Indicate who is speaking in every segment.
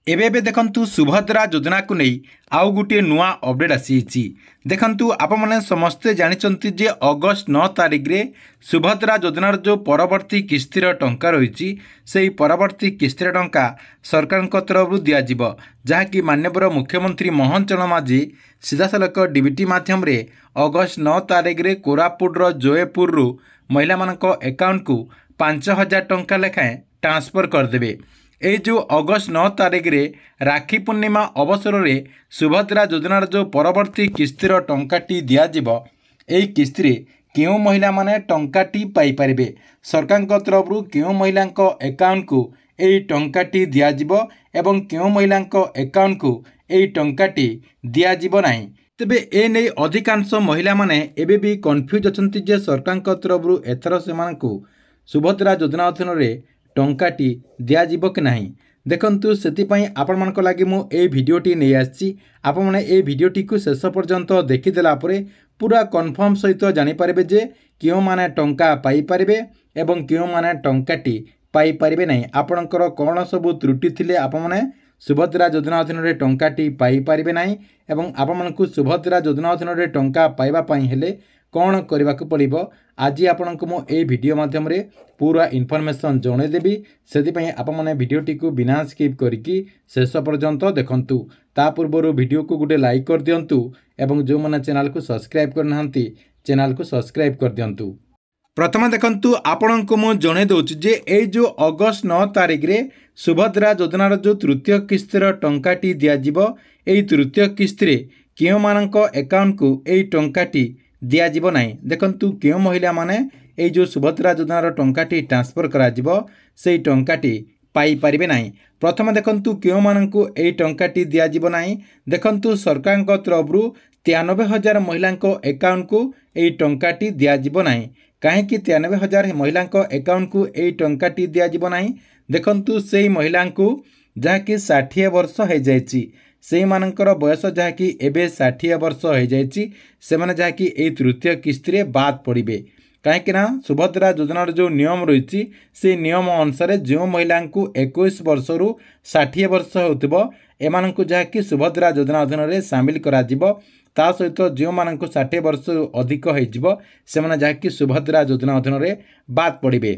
Speaker 1: एबे देखंतु सुभद्रा योजना को नहीं आउ गोटे नुआ अपडेट आसी देखंतु आपण मैंने समस्ते जानिचंती जे अगस्त 9 तारिख रे सुभद्रा योजनार जो परवर्ती किस्तिर टंका रही से परवर्ती किस्तिर टंका सरकार तरफ दिज्व जहाँकि माननीय मुख्यमंत्री मोहन चरण माझी सीधासलख डीबीटी माध्यम रे अगस्त 9 तारिख रे कोरापुटर जयपुर रु महिला मानक अकाउंट को 5,000 टंका लेखाएं ट्रांसफर करदेवे। ये जो अगस्त 9 तारिख रे राखी पूर्णिमा अवसर में सुभद्रा योजनार जो परवर्ती किस्तिर टंकाटी दिज्व यही किस्ती क्यों महिला माने टंकाटी पाइपारे सरकार तरफ क्यों महिला अकाउंट को यही टंकाटी दिज्व एवं क्यों महिला अकाउंट को यही टंकाटी दिज्व ना तेबे ए नहीं अधिकांश महिला माने एबे भी कन्फ्यूज अछंती जे सरकार तरफ एथर से सुभद्रा योजना अधीन में टंकाटी दिज्व कि नहीं देखंतु सेतिपई आपण मानक लागि मु ए भिडियोटी नहीं आछि आपण माने ए भिडियोटी को शेष पर्यंत देखिदेला परे पूरा कन्फर्म सहित जानि पारबे जे क्यों माने टंका पाई पारबे एवं क्यों माने टंकाटी पाई पारबे नहीं आपणकर कौन सब त्रुटि थिले आपण माने सुभद्रा योजना अधीन में टंकाटी पाई पारबे नहीं एवं आपण मानकु सुभद्रा योजना अधीन में टंका पाइबा पई हेले कौन करने को पड़ो आज आपण को मुझे वीडियो माध्यम रे पूरा इनफॉरमेशन जनईदेवी से आपने भिडटी को बिना स्किप करके शेष पर्यंत देखंतु ता पूर्व वीडियो को गोटे लाइक कर दिंतु एवं जो मैंने चैनल को सब्सक्राइब करना चैनल को सब्सक्राइब कर दिंतु। प्रथम देखंतु आपण को मुझे जन दूसरी जे ये जो अगस्त 9 तारिख रे सुभद्रा योजनार जो तृतीय किस्तिर टंकाटी दिज्व यही तृतीय किस्ती क्यों मानक अकाउंट को यही टंकाटी दिज्व ना देखंतु क्यों महिला माने ये जो सुभद्रा योजनार टंकाटी ट्रांसफर कराजिबो से टंकाटी पाई पारिबे नाही। प्रथम देखंतु क्यों मानकु यही टंकाटी दिज्व ना देखंतु सरकार तरफ 93,000 महिला अकाउंट को यही टंकाटी दिज्व ना कहीं 93,000 महिला अकाउंट को यही टंकाटी दिज्व ना देखंतु से महिला को जहाँकि 60 वर्ष हो जाइए से मानकर बयस जहाँकि एबे 60 वर्ष हो जाइए से माने जहाँकि यही तृतीय किस्ती बाद पड़े कहीं सुभद्रा योजनार जो नियम रही से नियम अनुसार जो महिला को 21 वर्ष रु 60 वर्ष होतिबो एमानंकु जहाँकि सुभद्रा योजना अधीन में सामिल करा ता सहित जो मानक 60 वर्ष अधिक हो जहाँकि सुभद्रा योजना अधीन में बाद पड़े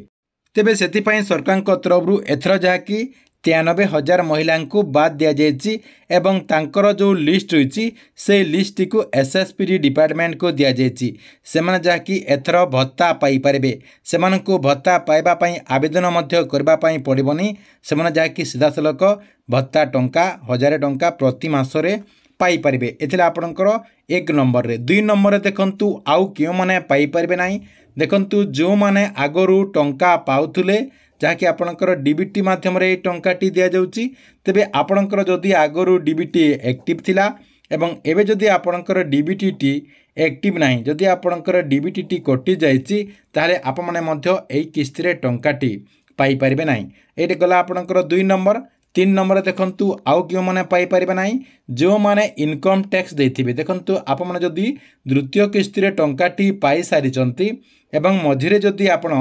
Speaker 1: तेबे सेतिपई सरकार तरफ एथर जहाँकि 93,000 महिला को बाद दि जाइए एवं तांकर जो लिस्ट रही से लिस्ट को एसएसपीडी डिपार्टमेंट को दि जाइए से जहाँकि एथर भत्ता पाइपारे से भत्ता पाइबापी आवेदन करने पड़ोनी से जहाँकि सीधासलख भत्ता टंका 1,000 टंका प्रति मासरे पाइपारे एथिले आपणकर 1 नंबर रे 2 नंबर रे देखंतु आउ क्यों माने पाइपारे ना देखंतु जो माने आगरू टंका पाउथुले जहाँकि आपणकर डीबीटी माध्यम रे टंकाटी दि जाउची तेबे आपणकर जदि आगरू डीबीटी एक्टिव थिला एवं एबे जदि आपणकर डीबीटी टी एक्टिव नाही जदि आपणकर डीबीटी टी कटि जाइची ताले आप माने मध्य एई किस्ती रे टंकाटी पाई पारिबे नाही एटे गला आपणकर 2 नंबर 3 नंबर देखंतु आउ क्यों माने पाई पारिबे नाही जो माने इनकम टैक्स देथिबे देखंतु आप माने जदि द्वितीय किस्ती रे टंकाटी पाई सारिचंती एवं मझिरे जदि आपण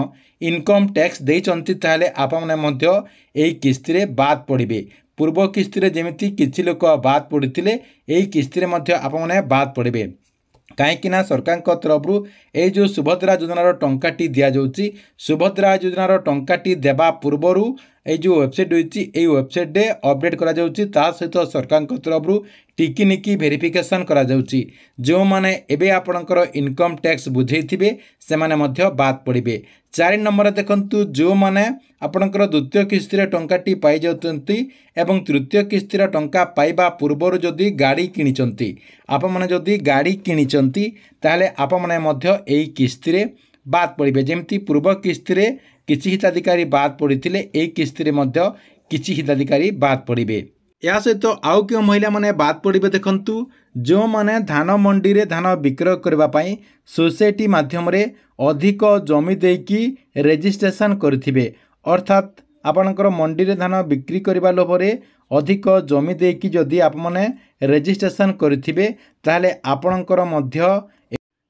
Speaker 1: इनकम टैक्स देइचंती ताले आपने मध्य एई किस्ती रे बाद पड़िबे पूर्व किस्ती रे जेमिति किछि लोक बाद पड़िथिले एई किस्ती रे मध्य आपने बाद पड़िबे कहीं सरकार तरफ ये जो सुभद्रा योजनार टंकाटी दि जाउची सुभद्रा योजनार टंकाटी देबा पूर्वर ये जो वेबसाइट रही वेबसाइट रे अपडेट करा जाउची ता सहित सरकार तरफ टिकिनिकी वेरिफिकेशन करा जाउची जो माने एबे आपणकर इनकम टैक्स बुझेइथिबे से माने मध्य बाद पड़िबे। 4 नंबर देखंतु जो माने आपणकर द्वितीय किस्ती रे टंकाटी पाई जाउतंती एवं तृतीय किस्ती रे टंका पाइबा पूर्वर जदि गाड़ी किनिचंती आप माने जदि गाड़ी किनिचंती ताले आप माने मध्य एई किस्ती रे बाद पड़िबे जेमती पूर्व किस्ती रे किछि हिताधिकारी बाद पड़िथिले एई किस्ती रे मध्य किछि हिताधिकारी बाद पड़िबे। या सहित आउ क्यों महिला माने बाद पड़े देखंतु जो माने धान मंडी रे धान विक्रय करने सोसाइटी माध्यम रे अधिक जमी देकी रेजिस्ट्रेशन करथिबे अर्थात आपणकर मंडी रे धान बिक्री करबा लोभरे अधिक जमी देकी जदि आप माने रेजिस्ट्रेशन करथिबे ताले आपणकर मध्य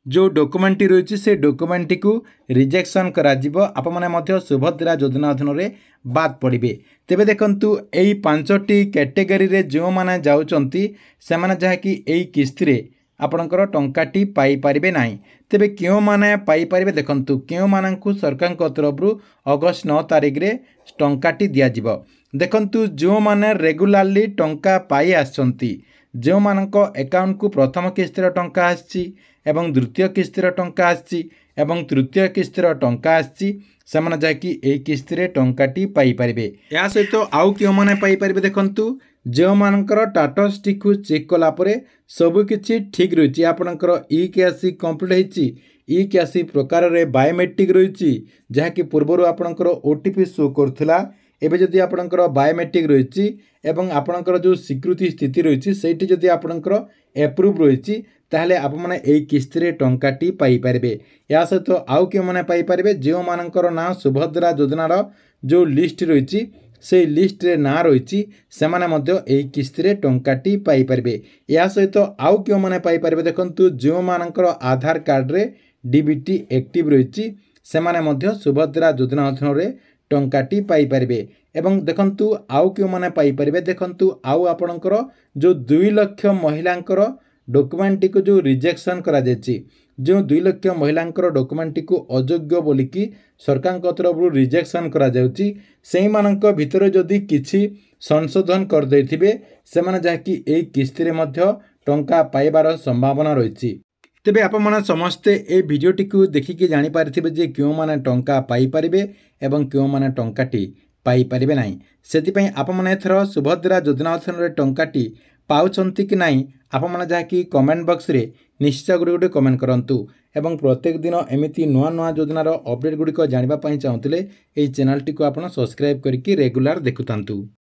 Speaker 1: जो डॉक्यूमेंट रही से डॉक्यूमेंट को रिजेक्शन करा आप मैंने सुभद्रा योजना अधीन में बाद पड़े। तेबे देखंतु एई 5टी कैटेगरी रे जो माने जाउचंती से माने जहाँकि एई किस्ती रे आपणकर टंकाटी पाई पारिबे नाही। तेबे क्यों माने पाई पारिबे देखंतु क्यों मानकु सरकार तरफ अगस्त 9 तारिख रे टंकाटी दिया जिवो। देखंतु जो माने रेगुलारली टंका पाई आछंती जो मानक अकाउंट को प्रथम किस्तिर टंका आछि एवं द्वितीय किस्तिर टंका आछि एवं तृतीय किस्तिर टंका आछि सेमाने जाकि एई किस्ती रे टंकाटी पाई पारिबे। या सहित आउ क्यों माने पाई पारिबे देखंतु जो मानकर टाटस टी को चेक कला परे सब किछि ठीक रहिछि आपनकर ई केसी कंप्लीट हेछि ई केसी प्रकार रे बायोमेट्रिक रहिछि जहाँकि पूर्वरु आपनकर ओटीपी शो करथिला एबे जदि आपनकर बायोमेट्रिक रहिछि एवं आपनकर जो स्वीकृति स्थिति रहिछि सेठी जदि आपनकर एप्रूव रहिछि ताहले आप माने एई किस्ती रे टंकाटी पाई पारिबे। या सहित आउ के माने पाई पारिबे जो मानकर ना सुभद्रा योजनार जो लिस्ट रहिछि से लिस्ट रे ना रहिछि सेमाने मध्य एई किस्ती रे टंकाटी पाई पारिबे। या सहित आउ के माने पाई पारिबे देखंतु जो मानकर आधार कार्ड रे डीबीटी एक्टिव रहिछि सेमाने मध्य सुभद्रा योजना अधीन रे टंकाटी पाई पारिबे। एवं देखंतु आउ के माने पाई पारिबे देखंतु आउ आपणकर जो 2 लाख महिलांकर डॉक्यूमेंट को जो रिजेक्शन करा जायछि जो 2 लाख महिलांकर डॉक्यूमेंट को अयोग्य बोलिकी सरकार तरफ रिजेक्शन करा जाउछि सेही मानक भितर जदि किछि संशोधन कर दैथिबे सेमाने जाकि एई किस्ती रे मध्य टंका पाइबार संभावना रहिछि। तेबे आप माने समस्ते ए वीडियोटी को देखिके जानि पारिथिबे जे क्यों माने टंका पाई पारिबे एवं क्यों माने टंकाटी पाई पारिबे नाही। सेति पई आप माने एथरो सुभद्रा योजना अधीन रे टंकाटी पाउछंती कि नाही आप माने जाकि कमेंट बॉक्स रे निश्चय गुडी कमेंट करंतु एवं प्रत्येक दिन एमिति नुआ नुआ योजनार अपडेट गुडी को जानिबा पई चाहूतिले एई चैनल टी को आपण सब्सक्राइब करके रेगुलर देखुतांतु।